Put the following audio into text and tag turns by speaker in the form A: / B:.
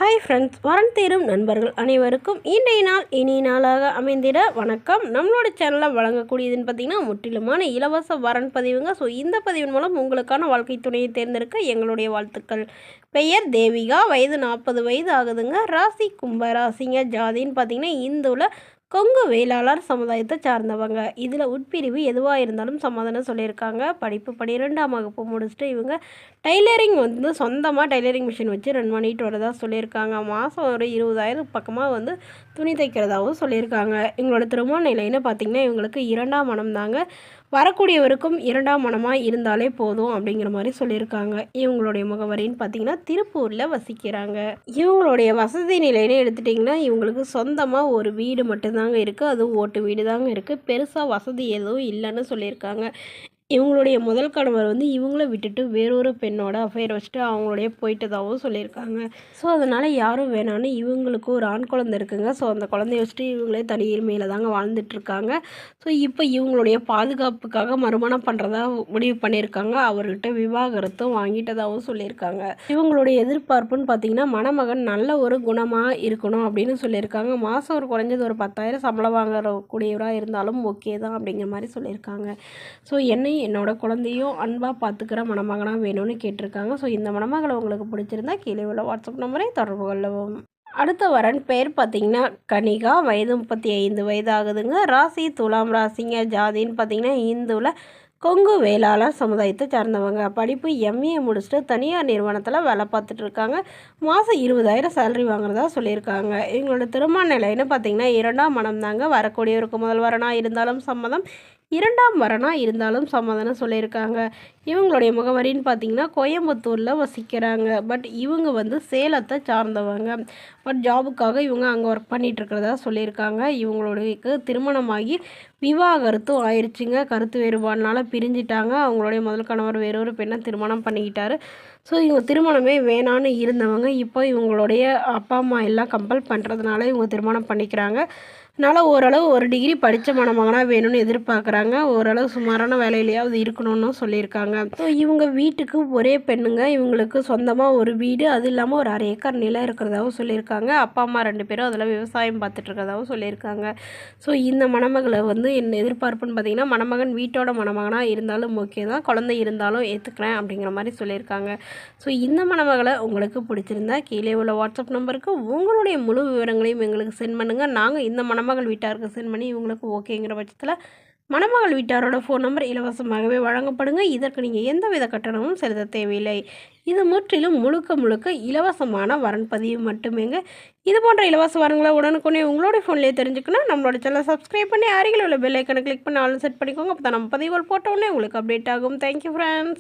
A: Hi friends, வரன் தேடும் நண்பர்கள் அனைவருக்கும் இன்றைய நாள் இனிய நாளாக அமைந்திட வணக்கம். நம்மளோட சேனலில் வழங்கக்கூடியதுன்னு பார்த்திங்கன்னா முற்றிலுமான இலவச வரன் பதிவுங்க. ஸோ இந்த பதிவின் மூலம் உங்களுக்கான வாழ்க்கை துணையை தேர்ந்தெடுக்க எங்களுடைய வாழ்த்துக்கள். பெயர் தேவிகா, வயது 40 வயது ஆகுதுங்க. ராசி கும்ப ராசிங்க. ஜாதின்னு பார்த்திங்கன்னா இந்துவில் கொங்கு வேளாளர் சமுதாயத்தை சார்ந்தவங்க. இதில் உட்பிரிவு எதுவாக இருந்தாலும் சமாதானம் சொல்லியிருக்காங்க. படிப்பு 12ஆம் வகுப்பு முடிச்சுட்டு இவங்க டைலரிங் சொந்தமாக டைலரிங் மிஷின் வச்சு ரன் பண்ணிட்டு வரதா சொல்லியிருக்காங்க. மாதம் ஒரு 20,000 பக்கமாக துணி தைக்கிறதாகவும் சொல்லியிருக்காங்க. இவங்களோட திருமண நிலைன்னு பார்த்திங்கன்னா இவங்களுக்கு 2ஆம் மனம் தாங்க. வரக்கூடியவருக்கும் 2ஆம் மனமாக இருந்தாலே போதும் அப்படிங்கிற மாதிரி சொல்லியிருக்காங்க. இவங்களுடைய முகவரின்னு பார்த்திங்கன்னா திருப்பூரில் வசிக்கிறாங்க. இவங்களுடைய வசதி நிலைன்னு எடுத்துட்டிங்கன்னா இவங்களுக்கு சொந்தமாக ஒரு வீடு மட்டும்தாங்க இருக்குது. அதுவும் ஓட்டு வீடு தாங்க இருக்குது. பெருசாக வசதி எதுவும் இல்லைன்னு சொல்லியிருக்காங்க. இவங்களுடைய முதல் கணவர் இவங்கள விட்டுட்டு வேறொரு பெண்ணோட அஃபேர் வச்சுட்டு அவங்களுடைய போயிட்டதாகவும் சொல்லியிருக்காங்க. ஸோ அதனால் யாரும் வேணான்னு இவங்களுக்கு ஒரு ஆண் குழந்தை இருக்குங்க. ஸோ அந்த குழந்தைய வச்சுட்டு இவங்களே தனியுரிமையில் தாங்க வாழ்ந்துட்டுருக்காங்க. ஸோ இப்போ இவங்களுடைய பாதுகாப்புக்காக மறுமணம் பண்ணுறதா முடிவு பண்ணியிருக்காங்க. அவர்கிட்ட விவாகரத்தும் வாங்கிட்டதாகவும் சொல்லியிருக்காங்க. இவங்களுடைய எதிர்பார்ப்புன்னு பார்த்திங்கன்னா மணமகன் நல்ல ஒரு குணமாக இருக்கணும் அப்படின்னு சொல்லியிருக்காங்க. மாதம் ஒரு குறைஞ்சது ஒரு 10,000 சம்பளம் வாங்கக்கூடியவராக இருந்தாலும் ஓகே தான் அப்படிங்கிற மாதிரி சொல்லியிருக்காங்க. ஸோ என்னோட குழந்தையும் அன்பாக பார்த்துக்கிற மணமகனாக வேணும்னு கேட்டிருக்காங்க. ஸோ இந்த மணமகளை உங்களுக்கு பிடிச்சிருந்தா கீழே உள்ள வாட்ஸ்அப் நம்பரை தொடர்பு கொள்ளவும். அடுத்த வரன் பேர் பார்த்திங்கன்னா கனிகா, வயது 35 வயது ஆகுதுங்க. ராசி துலாம் ராசிங்க. ஜாதின்னு பார்த்திங்கன்னா இந்துவில் கொங்கு வேளாளர் சமுதாயத்தை சார்ந்தவங்க. படிப்பு எம்ஏ முடிச்சுட்டு தனியார் நிறுவனத்தில் வேலை பார்த்துட்டு இருக்காங்க. மாதம் 20,000 சேலரி வாங்குறதா சொல்லியிருக்காங்க. இவங்களோட திருமண நிலைன்னு பார்த்திங்கன்னா 2ஆம் மனம் தாங்க. வரக்கூடியவருக்கு முதல் வரனாக இருந்தாலும் சம்மதம், 2ஆம் வரனாக இருந்தாலும் சம்மதம்னு சொல்லியிருக்காங்க. இவங்களுடைய முகவரின்னு பார்த்திங்கன்னா கோயம்புத்தூரில் வசிக்கிறாங்க. பட் இவங்க சேலத்தை சார்ந்தவங்க. பட் ஜாபுக்காக இவங்க அங்கே ஒர்க் பண்ணிகிட்ருக்கிறதா சொல்லியிருக்காங்க. இவங்களுடைய திருமணமாகி விவாகரத்தும் ஆயிடுச்சுங்க. கருத்து வேறுபாடுனால பிரிஞ்சிட்டாங்க. அவங்களுடைய முதல் கணவர் வேறொரு பெண்ணை திருமணம் பண்ணிக்கிட்டாரு. ஸோ இவங்க திருமணமே வேணான்னு இருந்தவங்க இப்போ இவங்களுடைய அப்பா அம்மா எல்லாம் கம்பல் பண்ணுறதுனால இவங்க திருமணம் பண்ணிக்கிறாங்க. அதனால் ஓரளவு ஒரு டிகிரி படித்த மணமகனாக வேணும்னு எதிர்பார்க்குறாங்க. ஓரளவு சுமாரான வேலையிலையாவது இருக்கணும்னு சொல்லியிருக்காங்க. ஸோ இவங்க வீட்டுக்கு ஒரே பெண்ணுங்க. இவங்களுக்கு சொந்தமாக ஒரு வீடு, அது இல்லாமல் ஒரு 1/2 ஏக்கர் நிலம் இருக்கிறதாகவும் சொல்லியிருக்காங்க. அப்பா அம்மா 2 பேரும் அதில் விவசாயம் பார்த்துட்ருக்கிறதாகவும் சொல்லியிருக்காங்க. ஸோ இந்த மணமகளை என்ன எதிர்பார்ப்புன்னு பார்த்திங்கன்னா மணமகன் வீட்டோட மணமகனாக இருந்தாலும் ஓகே தான், குழந்தை இருந்தாலும் ஏற்றுக்கிறேன் அப்படிங்கிற மாதிரி சொல்லியிருக்காங்க. ஸோ இந்த மணமகளை உங்களுக்கு பிடிச்சிருந்தா கீழே உள்ள வாட்ஸ்அப் நம்பருக்கு உங்களுடைய முழு விவரங்களையும் எங்களுக்கு சென்ட் பண்ணுங்கள். நாங்கள் இந்த மணமகள் வீட்டாருக்கு சென்ட் பண்ணி இவங்களுக்கு ஓகேங்கிற பட்சத்தில் மணமகள் வீட்டாரோட ஃபோன் நம்பர் இலவசமாகவே வழங்கப்படுங்க. இதற்கு நீங்கள் எந்தவித கட்டணமும் செலுத்த தேவையில்லை. இது முற்றிலும் முழுக்க இலவசமான வரன் பதிவு மட்டுமேங்க. இது போன்ற இலவச வரங்களை உடனுக்குடனே உங்களுடைய ஃபோன்லேயே தெரிஞ்சுக்கணும். நம்மளோட சேனலை சப்ஸ்கிரைப் பண்ணி அருகில் உள்ள பெல் ஐக்கனை கிளிக் பண்ணி ஆல் செட் பண்ணிக்கோங்க. அப்போ தான் நம்ம பதிவுகள் போட்டோடனே உங்களுக்கு அப்டேட் ஆகும். Thank you friends.